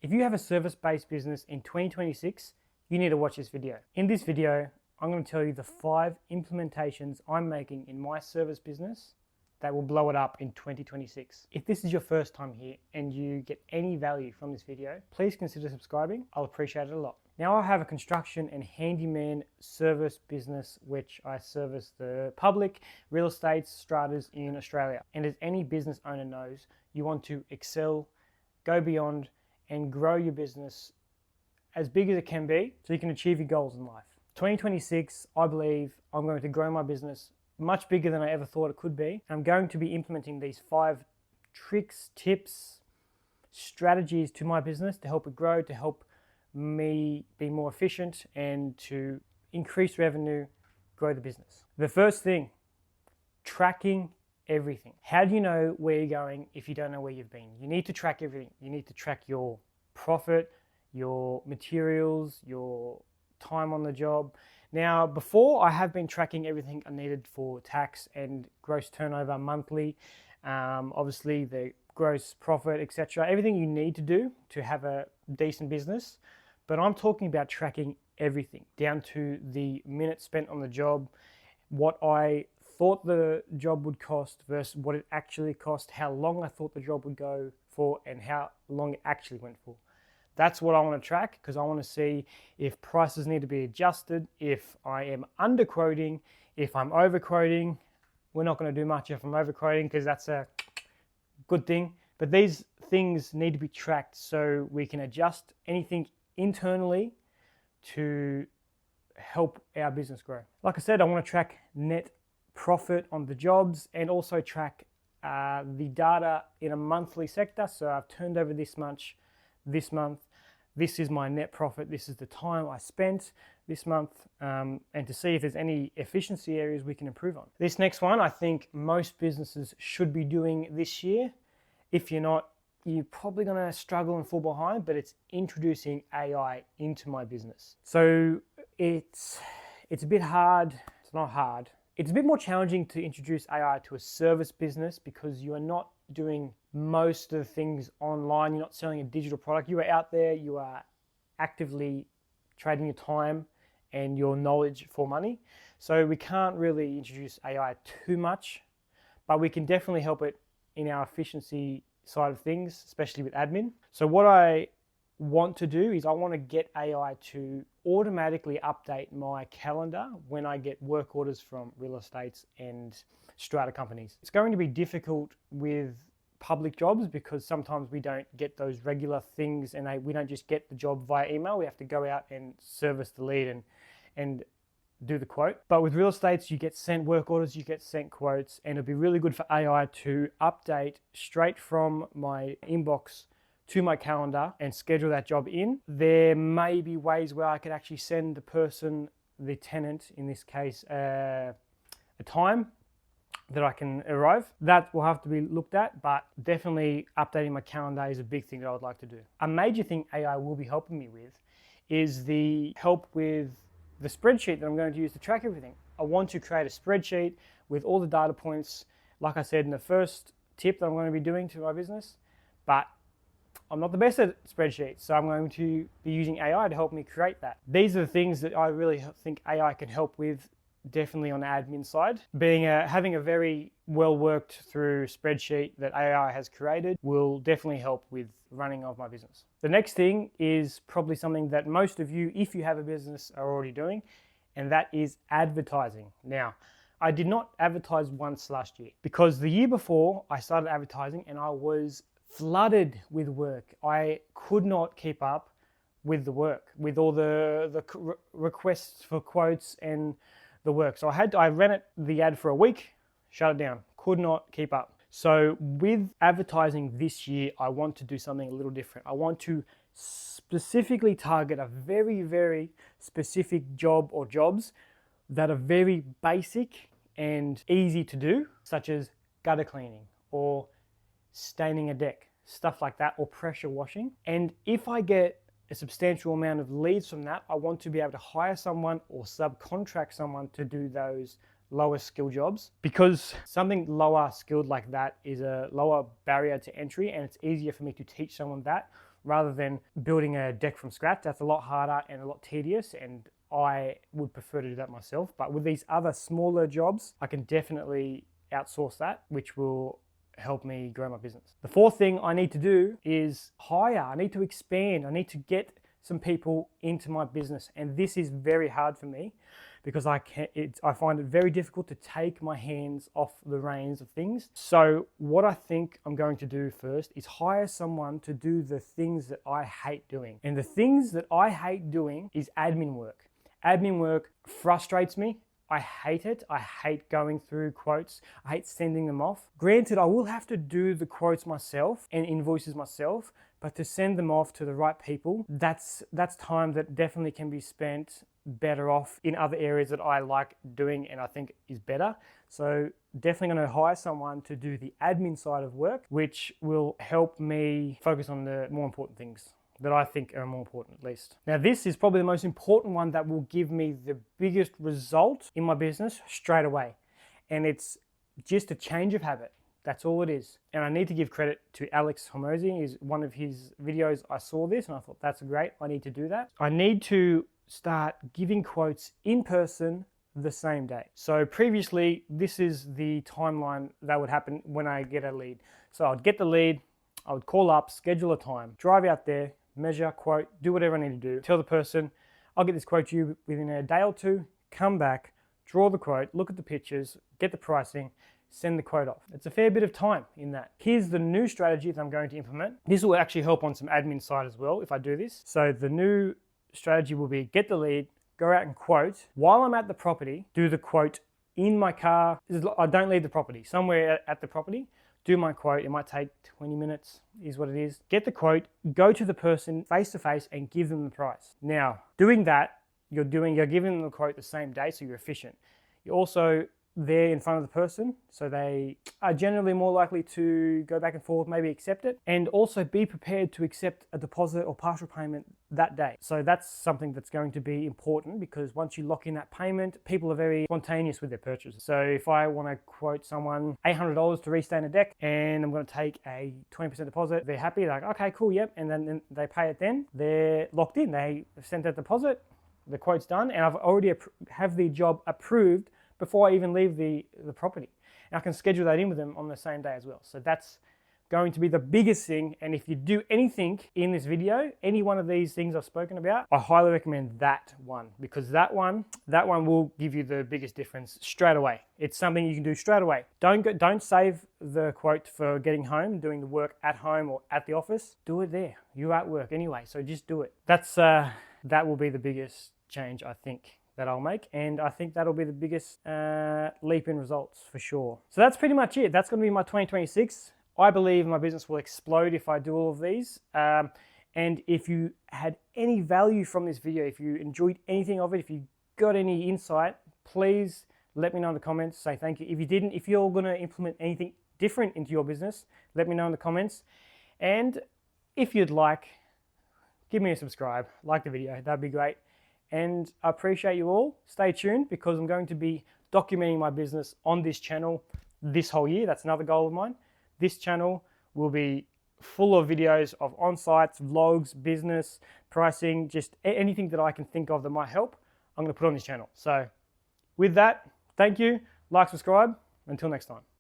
If you have a service-based business in 2026, you need to watch this video. In this video, I'm going to tell you the 5 implementations I'm making in my service business that will blow it up in 2026. If this is your first time here and you get any value from this video, please consider subscribing. I'll appreciate it a lot. Now I have a construction and handyman service business which I service the public real estate stratas in Australia. And as any business owner knows, you want to excel, go beyond, and grow your business as big as it can be so you can achieve your goals in life. 2026, I believe I'm going to grow my business much bigger than I ever thought it could be. I'm going to be implementing these 5 tricks, tips, strategies to my business to help it grow, to help me be more efficient and to increase revenue, grow the business. The first thing, tracking everything. How do you know where you're going if you don't know where you've been? You need to track everything. You need to track your profit, your materials, your time on the job. Now, before I have been tracking everything I needed for tax and gross turnover monthly, obviously the gross profit, etc. Everything you need to do to have a decent business. But I'm talking about tracking everything down to the minutes spent on the job, what I thought the job would cost versus what it actually cost, how long I thought the job would go for, and how long it actually went for. That's what I want to track because I want to see if prices need to be adjusted, if I am underquoting, if I'm overquoting. We're not going to do much if I'm overquoting because that's a good thing. But these things need to be tracked so we can adjust anything internally to help our business grow. Like I said, I want to track net profit on the jobs and also track the data in a monthly sector. So I've turned over this much this month. This is my net profit. This is the time I spent this month, and to see if there's any efficiency areas we can improve on. This next one, I think most businesses should be doing this year. If you're not, you're probably going to struggle and fall behind, but it's introducing AI into my business. So it's a bit hard. It's not hard. It's a bit more challenging to introduce AI to a service business because you are not doing most of the things online. You're not selling a digital product. You are out there. You are actively trading your time and your knowledge for money. So we can't really introduce AI too much, but we can definitely help it in our efficiency side of things, especially with admin. So what I want to do is I want to get AI to automatically update my calendar when I get work orders from real estates and strata companies. It's going to be difficult with public jobs because sometimes we don't get those regular things and we don't just get the job via email. We have to go out and service the lead and do the quote. But with real estates, you get sent work orders, you get sent quotes, and it'd be really good for AI to update straight from my inbox to my calendar and schedule that job in. There may be ways where I could actually send the person, the tenant in this case, a time that I can arrive. That will have to be looked at, but definitely updating my calendar is a big thing that I would like to do. A major thing AI will be helping me with is the help with the spreadsheet that I'm going to use to track everything. I want to create a spreadsheet with all the data points, like I said in the first tip that I'm going to be doing to my business, but I'm not the best at spreadsheets, so I'm going to be using AI to help me create that. These are the things that I really think AI can help with, definitely on the admin side. Having a very well worked through spreadsheet that AI has created will definitely help with running of my business. The next thing is probably something that most of you, if you have a business, are already doing, and that is advertising. Now, I did not advertise once last year because the year before I started advertising and I was flooded with work. I could not keep up with the work, with all the requests for quotes and the work. So I ran the ad for a week, shut it down, could not keep up. So with advertising this year, I want to do something a little different. I want to specifically target a very, very specific job or jobs that are very basic and easy to do, such as gutter cleaning or staining a deck, stuff like that, or pressure washing. And if I get a substantial amount of leads from that, I want to be able to hire someone or subcontract someone to do those lower skill jobs, because something lower skilled like that is a lower barrier to entry and it's easier for me to teach someone that rather than building a deck from scratch. That's a lot harder and a lot tedious, and I would prefer to do that myself. But with these other smaller jobs, I can definitely outsource that, which will help me grow my business. The fourth thing I need to do is hire. I need to expand. I need to get some people into my business, and this is very hard for me because I find it very difficult to take my hands off the reins of things. So what I think I'm going to do first is hire someone to do the things that I hate doing. And the things that I hate doing is admin work. Admin work frustrates me. I hate it. I hate going through quotes. I hate sending them off. Granted, I will have to do the quotes myself and invoices myself, but to send them off to the right people, that's time that definitely can be spent better off in other areas that I like doing and I think is better. So definitely going to hire someone to do the admin side of work, which will help me focus on the more important things that I think are more important, at least. Now, this is probably the most important one that will give me the biggest result in my business straight away. And it's just a change of habit. That's all it is. And I need to give credit to Alex Hormozy. Is one of his videos, I saw this and I thought, that's great. I need to do that. I need to start giving quotes in person the same day. So previously, this is the timeline that would happen when I get a lead. So I'd get the lead, I would call up, schedule a time, drive out there, measure, quote, do whatever I need to do. Tell the person, I'll get this quote to you within a day or two, come back, draw the quote, look at the pictures, get the pricing, send the quote off. It's a fair bit of time in that. Here's the new strategy that I'm going to implement. This will actually help on some admin side as well if I do this. So the new strategy will be get the lead, go out and quote. While I'm at the property, do the quote in my car. I don't leave the property, somewhere at the property. Do my quote. It might take 20 minutes, is what it is. Get the quote, go to the person face to face and give them the price. Now, doing that, you're giving them the quote the same day, so you're efficient. You're also there in front of the person, so they are generally more likely to go back and forth, maybe accept it, and also be prepared to accept a deposit or partial payment that day. So that's something that's going to be important, because once you lock in that payment, people are very spontaneous with their purchases. So if I want to quote someone $800 to restain a deck and I'm going to take a 20% deposit, they're happy, like, okay, cool, yep, and then they pay it then, they're locked in, they sent that deposit, the quote's done, and I've already have the job approved before I even leave the property. And I can schedule that in with them on the same day as well. So that's going to be the biggest thing. And if you do anything in this video, any one of these things I've spoken about, I highly recommend that one, because that one will give you the biggest difference straight away. It's something you can do straight away. Don't save the quote for getting home, doing the work at home or at the office. Do it there. You're at work anyway, so just do it. That will be the biggest change, I think, that I'll make, and I think that'll be the biggest leap in results for sure. So that's pretty much it. That's going to be my 2026. I believe my business will explode if I do all of these. And if you had any value from this video, if you enjoyed anything of it, if you got any insight, please let me know in the comments. Say thank you. If you didn't, if you're going to implement anything different into your business, let me know in the comments. And if you'd like, give me a subscribe, like the video, that'd be great. And I appreciate you all. Stay tuned, because I'm going to be documenting my business on this channel this whole year. That's another goal of mine. This channel will be full of videos of on-sites, vlogs, business, pricing, just anything that I can think of that might help, I'm going to put on this channel. So with that, thank you. Like, subscribe. Until next time.